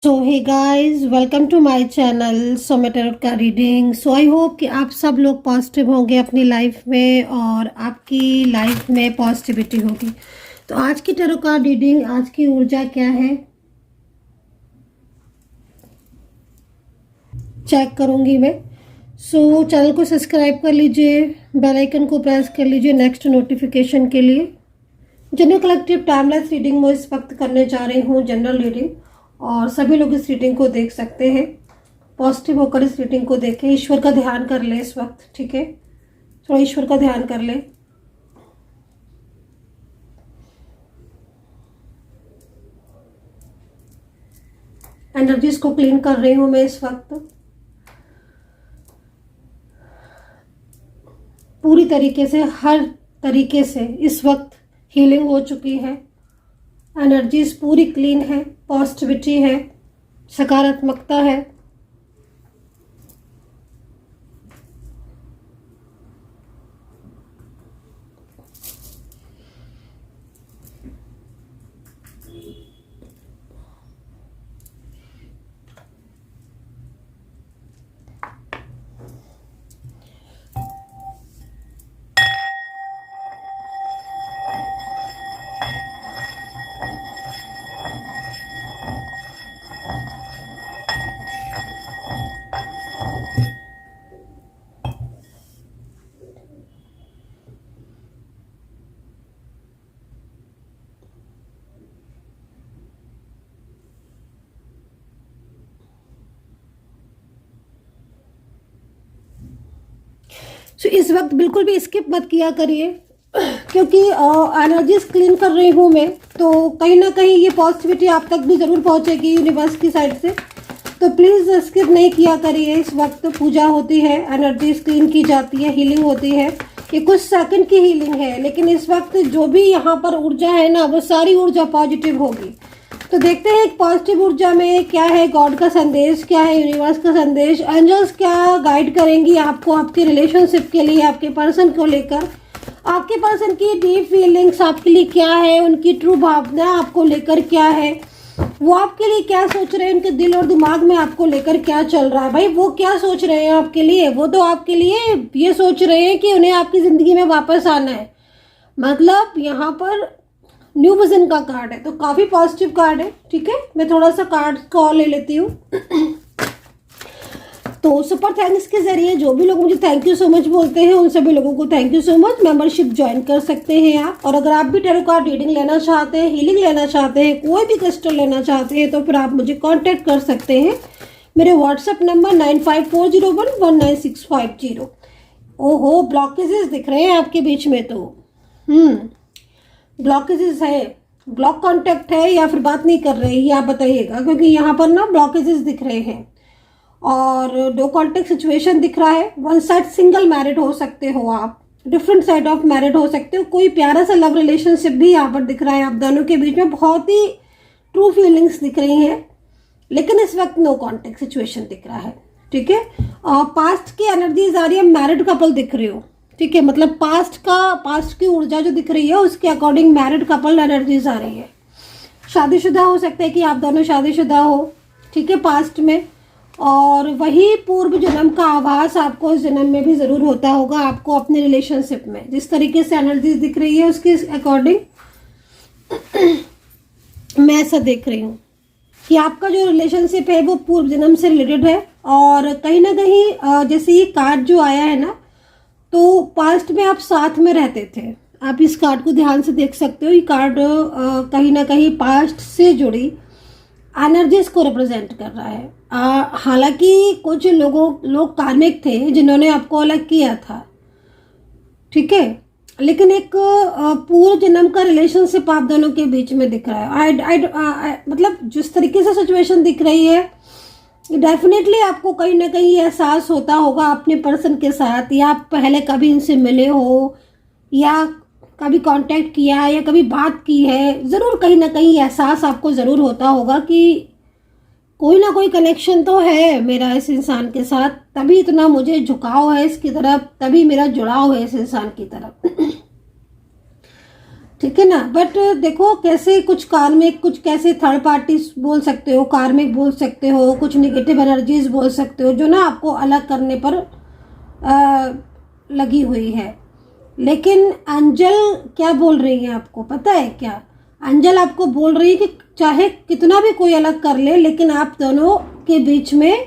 So hey guys, welcome to my channel Soumya tarot का reading. So I hope कि आप सब लोग पॉजिटिव होंगे अपनी लाइफ में और आपकी लाइफ में पॉजिटिविटी होगी। तो आज की टैरोट का रीडिंग, आज की ऊर्जा क्या है चेक करूंगी मैं। सो चैनल को सब्सक्राइब कर लीजिए, बेल आइकन को प्रेस कर लीजिए नेक्स्ट नोटिफिकेशन के लिए। जनरल कलेक्टिव टाइमलेस रीडिंग मैं इस वक्त करने जा रही हूँ, जनरल रीडिंग, और सभी लोग इस रीडिंग को देख सकते हैं। पॉजिटिव होकर इस रीडिंग को देखें, ईश्वर का ध्यान कर ले इस वक्त, ठीक है? थोड़ा ईश्वर का ध्यान कर ले। एनर्जीज को क्लीन कर रही हूँ मैं इस वक्त पूरी तरीके से, हर तरीके से। इस वक्त हीलिंग हो चुकी है, एनर्जीज पूरी क्लीन है, पॉजिटिविटी है, सकारात्मकता है। सो इस वक्त बिल्कुल भी स्किप मत किया करिए, क्योंकि एनर्जीज क्लीन कर रही हूँ मैं, तो कहीं ना कहीं ये पॉजिटिविटी आप तक भी ज़रूर पहुँचेगी यूनिवर्स की साइड से। तो प्लीज़ स्किप नहीं किया करिए। इस वक्त पूजा होती है, एनर्जीज क्लीन की जाती है, हीलिंग होती है। ये कुछ सेकंड की हीलिंग है, लेकिन इस वक्त जो भी यहाँ पर ऊर्जा है ना, वो सारी ऊर्जा पॉजिटिव होगी। तो देखते हैं एक पॉजिटिव ऊर्जा में क्या है, गॉड का संदेश क्या है, यूनिवर्स का संदेश, एंजल्स क्या गाइड करेंगी आपको आपके रिलेशनशिप के लिए, आपके पर्सन को लेकर। आपके पर्सन की डीप फीलिंग्स आपके लिए क्या है, उनकी ट्रू भावना आपको लेकर क्या है, वो आपके लिए क्या सोच रहे हैं, उनके दिल और दिमाग में आपको लेकर क्या चल रहा है। भाई वो क्या सोच रहे हैं आपके लिए? वो तो आपके लिए ये सोच रहे हैं कि उन्हें आपकी ज़िंदगी में वापस आना है। मतलब यहाँ पर न्यू विजन का कार्ड है, तो काफ़ी पॉजिटिव कार्ड है। ठीक है, मैं थोड़ा सा कार्ड कॉल ले लेती हूँ। तो सुपर थैंक्स के जरिए जो भी लोग मुझे थैंक यू सो मच बोलते हैं, उन सभी लोगों को thank you so much. Membership join कर सकते हैं आप। और अगर आप भी टैरो कार्ड रीडिंग लेना चाहते हैं, हीलिंग लेना चाहते हैं, कोई भी क्रिस्टल लेना चाहते हैं, तो फिर आप मुझे कांटेक्ट कर सकते हैं। मेरे व्हाट्सएप नंबर 9540119650। ओहो, ब्लॉकेजेस दिख रहे हैं आपके बीच में। तो ब्लॉकेजेस है, ब्लॉक कॉन्टेक्ट है, या फिर बात नहीं कर रहे हैं, ये आप बताइएगा, क्योंकि यहाँ पर ना ब्लॉकेजेस दिख रहे हैं और दो कॉन्टेक्ट सिचुएशन दिख रहा है। वन साइड सिंगल मैरिड हो सकते हो आप, डिफरेंट साइड ऑफ मैरिड हो सकते हो। कोई प्यारा सा लव रिलेशनशिप भी यहाँ पर दिख रहा है आप दोनों के बीच में, बहुत ही ट्रू फीलिंग्स दिख रही हैं, लेकिन इस वक्त नो कॉन्टेक्ट सिचुएशन दिख रहा है। ठीक है, और पास्ट की एनर्जीज आ रही है, मैरिड कपल दिख रहे हो। ठीक है, मतलब पास्ट की ऊर्जा जो दिख रही है उसके अकॉर्डिंग मैरिड कपल एनर्जीज आ रही है। शादीशुदा हो सकते हैं कि आप दोनों शादीशुदा हो, ठीक है, पास्ट में। और वही पूर्व जन्म का आभास आपको इस जन्म में भी ज़रूर होता होगा, आपको अपने रिलेशनशिप में। जिस तरीके से एनर्जीज दिख रही है उसके अकॉर्डिंग मैं ऐसा देख रही हूँ कि आपका जो रिलेशनशिप है वो पूर्व जन्म से रिलेटेड है। और कहीं ना कहीं जैसे ये कार्ड जो आया है ना, तो पास्ट में आप साथ में रहते थे। आप इस कार्ड को ध्यान से देख सकते हो। ये कार्ड कहीं ना कहीं पास्ट से जुड़ी एनर्जीज को रिप्रेजेंट कर रहा है। हालांकि कुछ लोग कार्मिक थे जिन्होंने आपको अलग किया था, ठीक है, लेकिन एक पूर्व जन्म का रिलेशनशिप आप दोनों के बीच में दिख रहा है। मतलब जिस तरीके से सिचुएशन दिख रही है, डेफिनेटली आपको कहीं ना कहीं एहसास होता होगा अपने पर्सन के साथ, या आप पहले कभी इनसे मिले हो, या कभी कांटेक्ट किया है, या कभी बात की है। ज़रूर कहीं ना कहीं एहसास आपको ज़रूर होता होगा कि कोई ना कोई कनेक्शन तो है मेरा इस इंसान के साथ, तभी इतना मुझे झुकाव है इसकी तरफ, तभी मेरा जुड़ाव है इस इंसान की तरफ। ठीक है ना। बट देखो कैसे कुछ कार्मिक, कुछ कैसे थर्ड पार्टी बोल सकते हो, कार्मिक बोल सकते हो, कुछ निगेटिव एनर्जीज बोल सकते हो जो ना आपको अलग करने पर लगी हुई है। लेकिन एंजल क्या बोल रही है आपको पता है क्या? एंजल आपको बोल रही है कि चाहे कितना भी कोई अलग कर ले, लेकिन आप दोनों के बीच में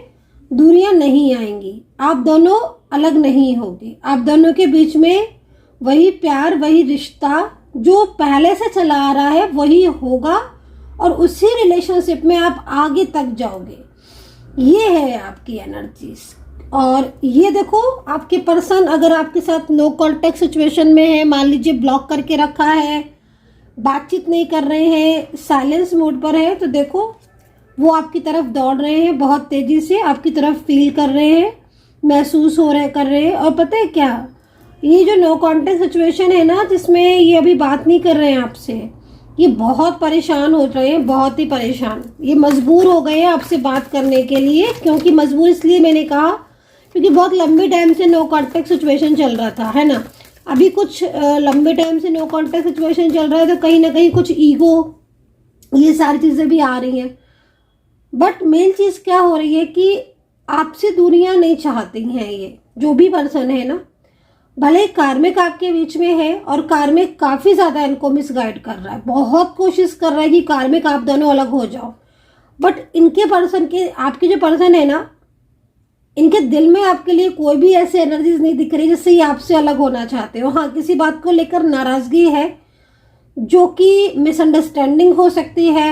दूरियां नहीं आएंगी, आप दोनों अलग नहीं होगे, आप दोनों के बीच में वही प्यार, वही रिश्ता जो पहले से चला आ रहा है वही होगा और उसी रिलेशनशिप में आप आगे तक जाओगे। ये है आपकी एनर्जीज। और ये देखो आपके पर्सन अगर आपके साथ नो कॉन्टेक्ट सिचुएशन में है, मान लीजिए ब्लॉक करके रखा है, बातचीत नहीं कर रहे हैं, साइलेंस मोड पर है, तो देखो वो आपकी तरफ दौड़ रहे हैं, बहुत तेजी से आपकी तरफ फील कर रहे हैं, महसूस हो रहे कर रहे हैं। और पता है क्या, ये जो नो कॉन्टेक्ट सिचुएशन है ना, जिसमें ये अभी बात नहीं कर रहे हैं आपसे, ये बहुत परेशान हो रहे हैं, बहुत ही परेशान, ये मजबूर हो गए हैं आपसे बात करने के लिए। क्योंकि मजबूर इसलिए मैंने कहा क्योंकि बहुत लंबे टाइम से नो कॉन्टेक्ट सिचुएशन चल रहा था, है ना। अभी कुछ लंबे टाइम से नो कॉन्टेक्ट सिचुएशन चल रहा है तो कहीं ना कहीं कुछ ईगो, ये सारी चीज़ें भी आ रही हैं। बट मेन चीज़ क्या हो रही है कि आपसे दूरियां नहीं चाहती हैं ये जो भी पर्सन है ना। भले कार्मिक आपके बीच में है और कार्मिक काफ़ी ज़्यादा इनको मिसगाइड कर रहा है, बहुत कोशिश कर रहा है कि कार्मिक आप दोनों अलग हो जाओ। बट इनके पर्सन के, आपके जो पर्सन है ना, इनके दिल में आपके लिए कोई भी ऐसी एनर्जीज नहीं दिख रही जिससे ये आपसे अलग होना चाहते हो। हाँ, किसी बात को लेकर नाराज़गी है जो कि मिसअंडरस्टैंडिंग हो सकती है।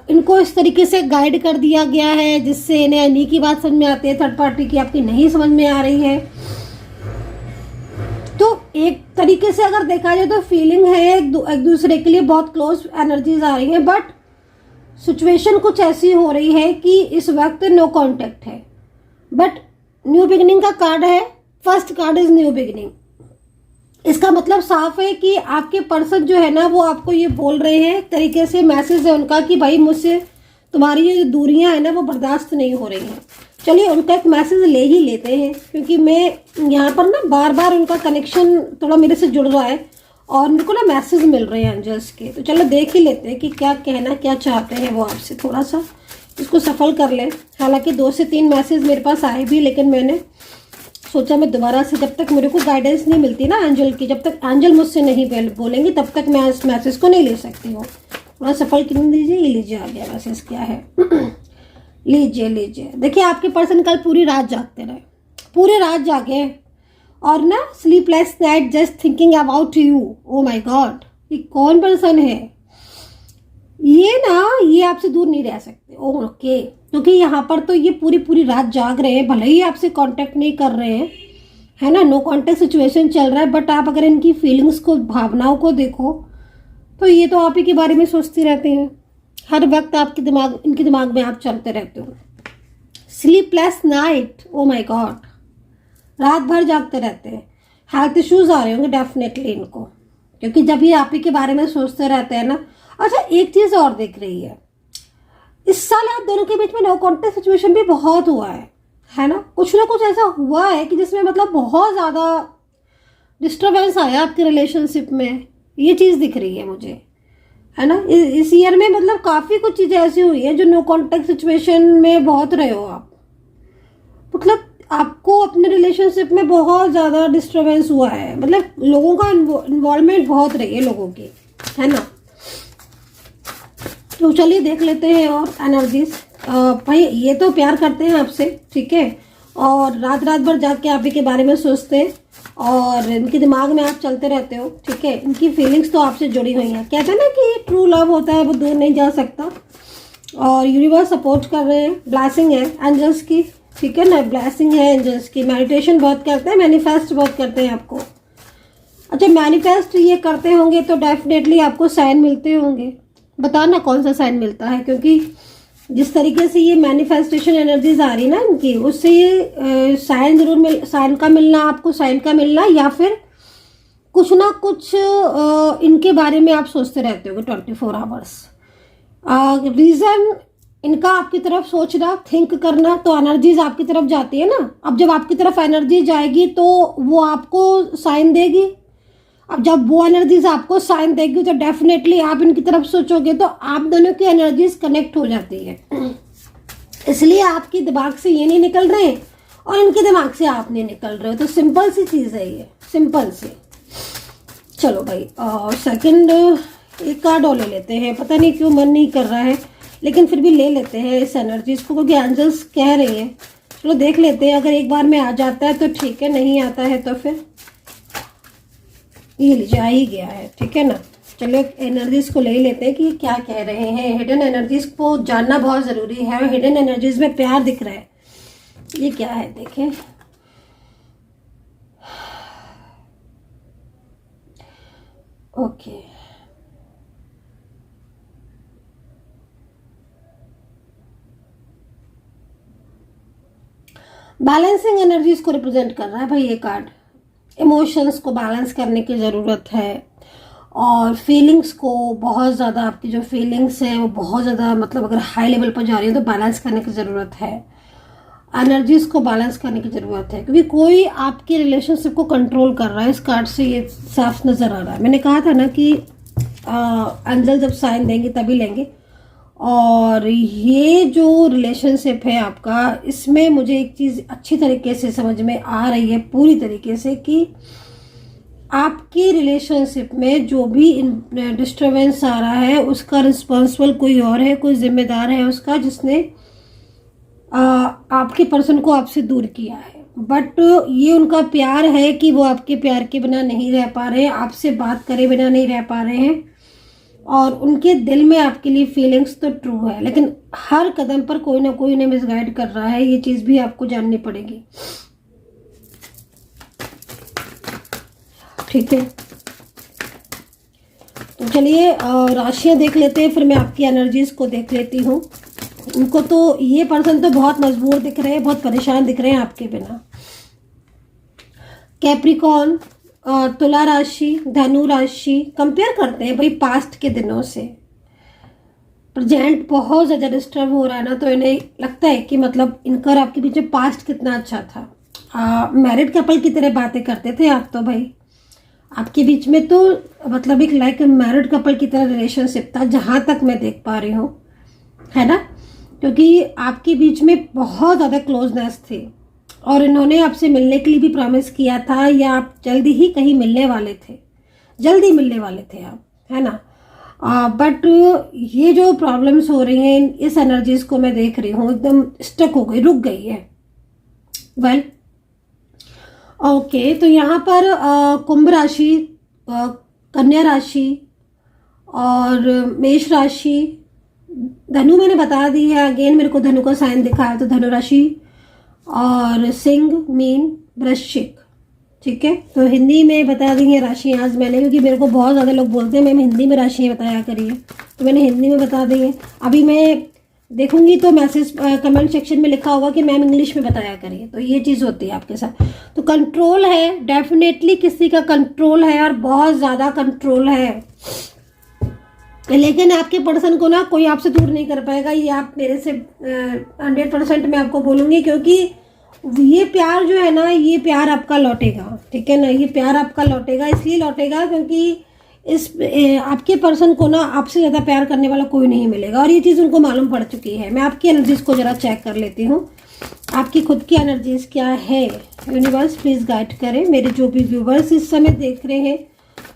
इनको इस तरीके से गाइड कर दिया गया है जिससे इन्हें इन्हीं की बात समझ में आती है, थर्ड पार्टी की आपकी नहीं समझ में आ रही है। तो एक तरीके से अगर देखा जाए तो फीलिंग है एक दूसरे के लिए बहुत क्लोज एनर्जीज आ रही है। बट सिचुएशन कुछ ऐसी हो रही है कि इस वक्त नो कांटेक्ट है, बट न्यू बिगिनिंग का कार्ड है, first card is new beginning. इसका मतलब साफ है कि आपके पर्सन जो है ना वो आपको ये बोल रहे हैं, एक तरीके से मैसेज है उनका कि भाई मुझसे तुम्हारी ये जो दूरियां है ना वो बर्दाश्त नहीं हो रही हैं। चलिए उनका एक मैसेज ले ही लेते हैं, क्योंकि मैं यहाँ पर ना बार बार उनका कनेक्शन थोड़ा मेरे से जुड़ रहा है और मेरे को ना मैसेज मिल रहे हैं एंजल्स के। तो चलो देख ही लेते हैं कि क्या कहना, क्या चाहते हैं वो आपसे। थोड़ा सा इसको सफल कर लें। हालांकि 2 से 3 मैसेज मेरे पास आए भी, लेकिन मैंने सोचा मैं दोबारा से, जब तक मेरे को गाइडेंस नहीं मिलती ना एंजल की, जब तक एंजल मुझसे नहीं बोलेंगे तब तक मैं इस मैसेज को नहीं ले सकती हूँ। थोड़ा सफल कर दीजिए। ये लीजिए, आ गया मैसेज, क्या है लीजिए। देखिए आपके पर्सन कल पूरी रात जागते रहे, पूरी रात जागे और ना sleepless night just thinking about you. Oh my God, ये कौन पर्सन है? ये ना, ये आपसे दूर नहीं रह सकते। ओके, क्योंकि यहाँ पर तो ये पूरी रात जाग रहे हैं, भले ही आपसे कांटेक्ट नहीं कर रहे हैं, है ना, नो कांटेक्ट सिचुएशन चल रहा है। बट आप अगर इनकी फीलिंग्स को, भावनाओं को देखो तो ये तो आप ही के बारे में सोचते रहते हैं हर वक्त, आपके दिमाग, इनके दिमाग में आप चलते रहते हो। Sleepless night, oh my God, रात भर जागते रहते हैं। हेल्थ इश्यूज आ रहे होंगे डेफिनेटली इनको, क्योंकि जब ये आप ही के बारे में सोचते रहते हैं ना। अच्छा, एक चीज़ और दिख रही है, इस साल आप दोनों के बीच में नो कॉन्टेक्ट सिचुएशन भी बहुत हुआ है ना। कुछ ना कुछ ऐसा हुआ है कि जिसमें मतलब बहुत ज़्यादा डिस्टर्बेंस आया आपके रिलेशनशिप में, ये चीज़ दिख रही है मुझे, है ना। इस ईयर में मतलब काफ़ी कुछ चीज़ें ऐसी हुई हैं जो नो कॉन्टेक्ट सिचुएशन में बहुत रहे हो आप। मतलब आपको अपने रिलेशनशिप में बहुत ज़्यादा डिस्टर्बेंस हुआ है, मतलब लोगों का इन्वॉल्वमेंट बहुत रही है लोगों की, है ना। तो चलिए देख लेते हैं और एनर्जीज। भाई ये तो प्यार करते हैं आपसे, ठीक है, और रात रात भर जाग के आप ही के बारे में सोचते हैं और इनके दिमाग में आप चलते रहते हो, ठीक है। इनकी फीलिंग्स तो आपसे जुड़ी हुई हैं। कहते हैं ना कि ट्रू लव होता है वो दूर नहीं जा सकता, और यूनिवर्स सपोर्ट कर रहे हैं, ब्लेसिंग है एंजल्स की, ठीक है ना, ब्लेसिंग है एंजल्स की। मेडिटेशन बहुत करते हैं, मैनिफेस्ट बहुत करते हैं आपको। अच्छा, मैनिफेस्ट ये करते होंगे तो डेफिनेटली आपको साइन मिलते होंगे। बताना कौन सा साइन मिलता है, क्योंकि जिस तरीके से ये मैनिफेस्टेशन एनर्जीज आ रही ना इनकी, उससे ये साइन जरूर साइन का मिलना, आपको साइन का मिलना, या फिर कुछ ना कुछ इनके बारे में आप सोचते रहते हो 24 आवर्स। रीज़न इनका आपकी तरफ सोचना, थिंक करना, तो एनर्जीज आपकी तरफ जाती है ना। अब जब आपकी तरफ एनर्जी जाएगी तो वो आपको साइन देगी। अब जब वो एनर्जीज आपको साइन देगी तो डेफिनेटली आप इनकी तरफ सोचोगे तो आप दोनों की एनर्जीज कनेक्ट हो जाती है। इसलिए आपके दिमाग से ये नहीं निकल रहे और इनके दिमाग से आप नहीं निकल रहे हो। तो सिंपल सी चीज़ है ये, सिंपल सी। चलो भाई, और सेकंड एक कार्ड और ले लेते हैं। पता नहीं क्यों मन नहीं कर रहा है, लेकिन फिर भी ले लेते हैं इस एनर्जीज को, क्योंकि एंजल्स कह रही है। चलो देख लेते हैं, अगर एक बार में आ जाता है तो ठीक है, नहीं आता है तो फिर ये लीजिए, आ ही गया है, ठीक है ना। चलो एनर्जीज को ले लेते हैं कि ये क्या कह रहे हैं। हिडन एनर्जीज को जानना बहुत ज़रूरी है। हिडन एनर्जीज में प्यार दिख रहा है, ये क्या है देखें। ओके, बैलेंसिंग एनर्जीज को रिप्रेजेंट कर रहा है भाई ये कार्ड। इमोशंस को बैलेंस करने की ज़रूरत है और फीलिंग्स को बहुत ज़्यादा, आपकी जो फीलिंग्स हैं वो बहुत ज़्यादा, मतलब अगर हाई लेवल पर जा रही है तो बैलेंस करने की ज़रूरत है। एनर्जीज को बैलेंस करने की ज़रूरत है, क्योंकि कोई आपके रिलेशनशिप को कंट्रोल कर रहा है। इस कार्ड से ये साफ नज़र आ रहा है। मैंने कहा था ना कि एंजल जब साइन देंगे तभी लेंगे। और ये जो रिलेशनशिप है आपका, इसमें मुझे एक चीज़ अच्छी तरीके से समझ में आ रही है, पूरी तरीके से, कि आपकी रिलेशनशिप में जो भी डिस्टरबेंस आ रहा है उसका रिस्पॉन्सिबल कोई और है, कोई जिम्मेदार है उसका, जिसने आपके पर्सन को आपसे दूर किया है। बट ये उनका प्यार है कि वो आपके प्यार के बिना नहीं रह पा रहे हैं, आपसे बात करे बिना नहीं रह पा रहे हैं, और उनके दिल में आपके लिए फीलिंग्स तो ट्रू है, लेकिन हर कदम पर कोई ना कोई उन्हें मिसगाइड कर रहा है। ये चीज़ भी आपको जाननी पड़ेगी, ठीक है। तो चलिए राशियां देख लेते हैं, फिर मैं आपकी एनर्जीज को देख लेती हूँ। उनको तो, ये पर्सन तो बहुत मजबूर दिख रहे हैं, बहुत परेशान दिख रहे हैं आपके बिना। कैप्रिकॉर्न, तुला राशि, धनु राशि, कंपेयर करते हैं भाई पास्ट के दिनों से। प्रेजेंट बहुत ज़्यादा डिस्टर्ब हो रहा है ना, तो इन्हें लगता है कि मतलब इनका और आपके बीच में पास्ट कितना अच्छा था। मैरिड कपल की तरह बातें करते थे आप तो भाई। आपके बीच में तो मतलब एक लाइक मैरिड कपल की तरह रिलेशनशिप था, जहाँ तक मैं देख पा रही हूँ, है ना। क्योंकि आपके बीच में बहुत ज़्यादा क्लोजनेस थी और इन्होंने आपसे मिलने के लिए भी प्रॉमिस किया था, या आप जल्दी ही कहीं मिलने वाले थे, जल्दी मिलने वाले थे आप, है ना। बट ये जो प्रॉब्लम्स हो रही हैं, इस एनर्जीज को मैं देख रही हूँ एकदम स्टक हो गई, रुक गई है। वेल ओके, तो यहाँ पर कुंभ राशि, कन्या राशि और मेष राशि, धनु मैंने बता दी है। अगेन मेरे को धनु का साइन दिखा है, तो धनु राशि और सिंह, मीन, वृश्चिक, ठीक है। तो हिंदी में बता दी है राशियाँ आज मैंने, क्योंकि मेरे को बहुत ज़्यादा लोग बोलते हैं मैम हिंदी में राशियाँ बताया करिए, तो मैंने हिंदी में बता दी है। अभी मैं देखूंगी तो मैसेज कमेंट सेक्शन में लिखा होगा कि मैम इंग्लिश में बताया करिए, तो ये चीज़ होती है आपके साथ। तो कंट्रोल है, डेफिनेटली किसी का कंट्रोल है और बहुत ज़्यादा कंट्रोल है, लेकिन आपके पर्सन को ना कोई आपसे दूर नहीं कर पाएगा। ये आप मेरे से 100% मैं आपको बोलूँगी, क्योंकि ये प्यार जो है ना, ये प्यार आपका लौटेगा, ठीक है ना। ये प्यार आपका लौटेगा, इसलिए लौटेगा क्योंकि आपके पर्सन को ना आपसे ज़्यादा प्यार करने वाला कोई नहीं मिलेगा, और ये चीज़ उनको मालूम पड़ चुकी है। मैं आपकी एनर्जीज को ज़रा चेक कर लेती हूँ, आपकी खुद की एनर्जीज क्या है। यूनिवर्स प्लीज़ गाइड करें। मेरे जो भी व्यूवर्स इस समय देख रहे हैं,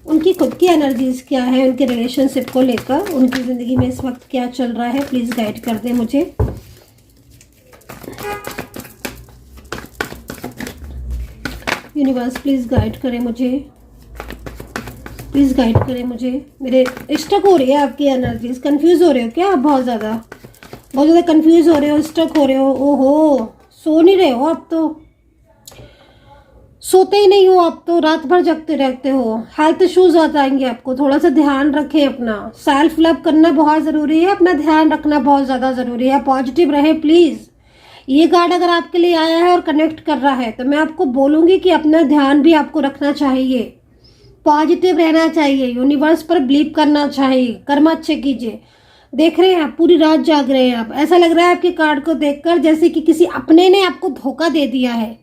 उनकी खुद की एनर्जीज क्या है, उनके रिलेशनशिप को लेकर, उनकी ज़िंदगी में इस वक्त क्या चल रहा है, प्लीज़ गाइड कर दें मुझे। यूनिवर्स प्लीज़ गाइड करें मुझे, प्लीज़ गाइड करें मुझे। मेरे स्टक हो रही है आपकी एनर्जीज, कंफ्यूज हो रहे हो क्या आप? बहुत ज़्यादा कंफ्यूज हो रहे हो, स्टक हो रहे हो। ओहो, सो नहीं रहे हो आप तो, सोते ही नहीं हो आप तो, रात भर जगते रहते हो। हेल्थ इश्यूज आ जाएंगे आपको, थोड़ा सा ध्यान रखें अपना। सेल्फ लव करना बहुत ज़रूरी है, अपना ध्यान रखना बहुत ज़्यादा ज़रूरी है। पॉजिटिव रहे प्लीज़। ये कार्ड अगर आपके लिए आया है और कनेक्ट कर रहा है, तो मैं आपको बोलूँगी कि अपना ध्यान भी आपको रखना चाहिए, पॉजिटिव रहना चाहिए, यूनिवर्स पर बिलीव करना चाहिए, कर्म अच्छे कीजिए। देख रहे हैं आप, पूरी रात जाग रहे हैं आप। ऐसा लग रहा है आपके कार्ड को देखकर जैसे कि किसी अपने ने आपको धोखा दे दिया है,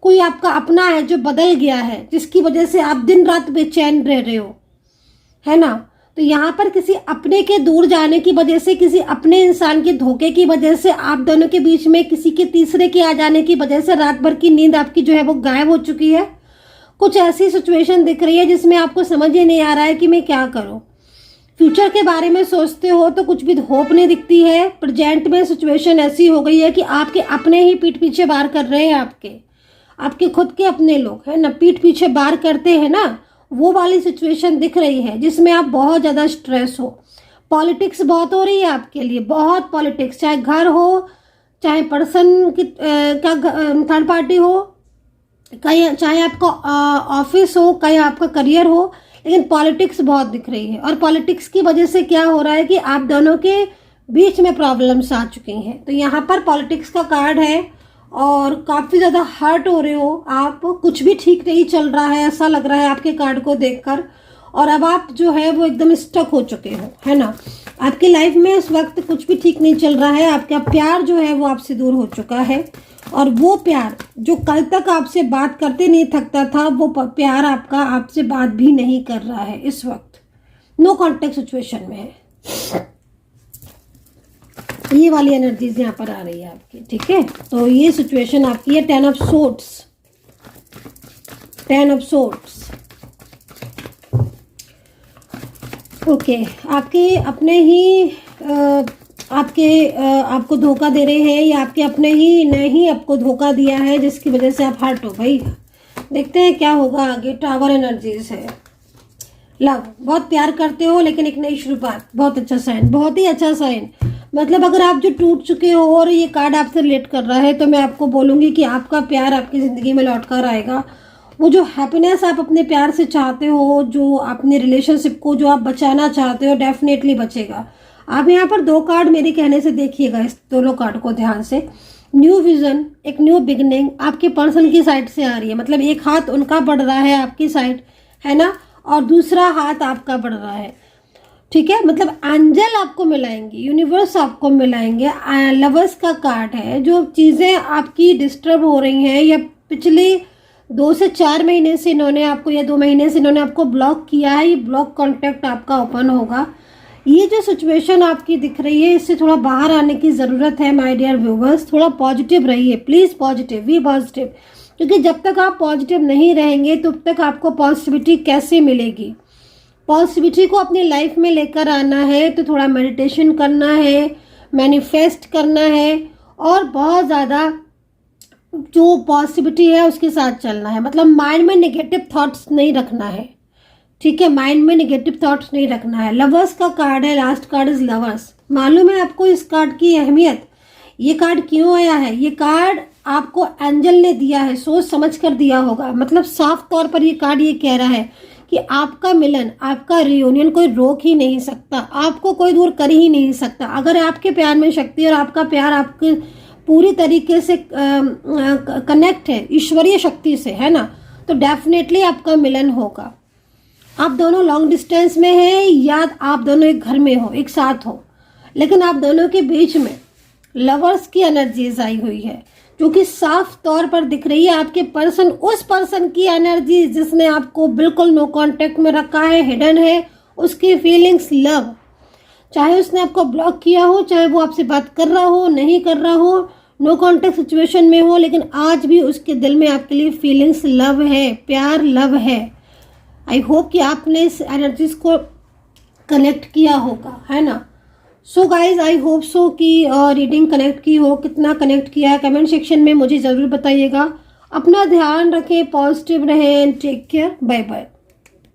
कोई आपका अपना है जो बदल गया है, जिसकी वजह से आप दिन रात बेचैन रह रहे हो, है ना। तो यहाँ पर किसी अपने के दूर जाने की वजह से, किसी अपने इंसान के धोखे की वजह से, आप दोनों के बीच में किसी के तीसरे के आ जाने की वजह से रात भर की नींद आपकी जो है वो गायब हो चुकी है। कुछ ऐसी सिचुएशन दिख रही है जिसमें आपको समझ ही नहीं आ रहा है कि मैं क्या करूं। फ्यूचर के बारे में सोचते हो तो कुछ भी होप नहीं दिखती है। प्रेजेंट में सिचुएशन ऐसी हो गई है कि आपके अपने ही पीठ पीछे वार कर रहे हैं, आपके खुद के अपने लोग है ना, पीठ पीछे वार करते हैं ना, वो वाली सिचुएशन दिख रही है जिसमें आप बहुत ज़्यादा स्ट्रेस हो। पॉलिटिक्स बहुत हो रही है आपके लिए, बहुत पॉलिटिक्स, चाहे घर हो, चाहे पर्सन की का थर्ड पार्टी हो, कहीं चाहे आपका ऑफिस हो, कहीं आपका करियर हो, लेकिन पॉलिटिक्स बहुत दिख रही है। और पॉलिटिक्स की वजह से क्या हो रहा है कि आप दोनों के बीच में प्रॉब्लम्स आ चुकी हैं। तो यहाँ पर पॉलिटिक्स का कार्ड है और काफ़ी ज़्यादा हर्ट हो रहे हो आप, कुछ भी ठीक नहीं चल रहा है ऐसा लग रहा है आपके कार्ड को देखकर। और अब आप जो है वो एकदम स्टक हो चुके हो, है ना। आपकी लाइफ में इस वक्त कुछ भी ठीक नहीं चल रहा है, आपका प्यार जो है वो आपसे दूर हो चुका है। और वो प्यार जो कल तक आपसे बात करते नहीं थकता था, वो प्यार आपका आपसे बात भी नहीं कर रहा है इस वक्त, नो कॉन्टेक्ट सिचुएशन में है। ये वाली एनर्जीज यहाँ पर आ रही है आपकी, ठीक है। तो ये सिचुएशन आपकी है 10 of swords, 10 of swords. Okay, आपके अपने ही आपको धोखा दे रहे हैं या आपके अपने ही नहीं आपको धोखा दिया है, जिसकी वजह से आप हर्ट हो भाई। देखते हैं क्या होगा आगे। टावर एनर्जीज है, लव, बहुत प्यार करते हो लेकिन एक नई शुरुआत, बहुत अच्छा साइन, बहुत ही अच्छा साइन। मतलब अगर आप जो टूट चुके हो और ये कार्ड आपसे रिलेट कर रहा है, तो मैं आपको बोलूँगी कि आपका प्यार आपकी ज़िंदगी में लौट कर आएगा। वो जो हैप्पीनेस आप अपने प्यार से चाहते हो, जो अपने रिलेशनशिप को जो आप बचाना चाहते हो, डेफिनेटली बचेगा। आप यहाँ पर 2 कार्ड मेरे कहने से देखिएगा, इस दोनों कार्ड को ध्यान से। न्यू विजन, एक न्यू बिगनिंग आपके पर्सन की साइड से आ रही है। मतलब एक हाथ उनका बढ़ रहा है आपकी साइड, है ना, और दूसरा हाथ आपका बढ़ रहा है, ठीक है। मतलब एंजल आपको मिलाएंगे, यूनिवर्स आपको मिलाएंगे। लवर्स का कार्ड है। जो चीज़ें आपकी डिस्टर्ब हो रही हैं या पिछले 2 से 4 महीने से इन्होंने आपको, या 2 महीने से इन्होंने आपको ब्लॉक किया है, ये ब्लॉक कॉन्टैक्ट आपका ओपन होगा। ये जो सिचुएशन आपकी दिख रही है, इससे थोड़ा बाहर आने की ज़रूरत है माय डियर व्यूवर्स। थोड़ा पॉजिटिव रहिए प्लीज़, पॉजिटिव, बी पॉजिटिव, क्योंकि जब तक आप पॉजिटिव नहीं रहेंगे तब तक आपको पॉजिटिविटी कैसे मिलेगी। पॉजिटिविटी को अपनी लाइफ में लेकर आना है तो थोड़ा मेडिटेशन करना है, मैनिफेस्ट करना है, और बहुत ज़्यादा जो पॉजिटिविटी है उसके साथ चलना है। मतलब माइंड में नेगेटिव थॉट्स नहीं रखना है, ठीक है, माइंड में नेगेटिव थॉट्स नहीं रखना है। लवर्स का कार्ड है, लास्ट कार्ड इज लवर्स। मालूम है आपको इस कार्ड की अहमियत, ये कार्ड क्यों आया है? ये कार्ड आपको एंजल ने दिया है, सोच समझ कर दिया होगा। मतलब साफ तौर पर ये कार्ड ये कह रहा है कि आपका मिलन, आपका रियूनियन कोई रोक ही नहीं सकता, आपको कोई दूर कर ही नहीं सकता। अगर आपके प्यार में शक्ति और आपका प्यार आपके पूरी तरीके से कनेक्ट है ईश्वरीय शक्ति से, है ना, तो डेफिनेटली आपका मिलन होगा। आप दोनों लॉन्ग डिस्टेंस में हैं या आप दोनों एक घर में हो, एक साथ हो, लेकिन आप दोनों के बीच में लवर्स की एनर्जीज आई हुई है, जो कि साफ तौर पर दिख रही है। आपके पर्सन, उस पर्सन की एनर्जी जिसने आपको बिल्कुल नो कांटेक्ट में रखा है, हिडन है, उसकी फीलिंग्स लव, चाहे उसने आपको ब्लॉक किया हो, चाहे वो आपसे बात कर रहा हो, नहीं कर रहा हो, नो कांटेक्ट सिचुएशन में हो, लेकिन आज भी उसके दिल में आपके लिए फीलिंग्स लव है, प्यार लव है। आई होप कि आपने इस एनर्जीज को कनेक्ट किया होगा, है ना। So guys, I hope so कि रीडिंग कनेक्ट की हो। कितना कनेक्ट किया है कमेंट सेक्शन में मुझे ज़रूर बताइएगा। अपना ध्यान रखें, पॉजिटिव रहें, टेक केयर, बाय बाय।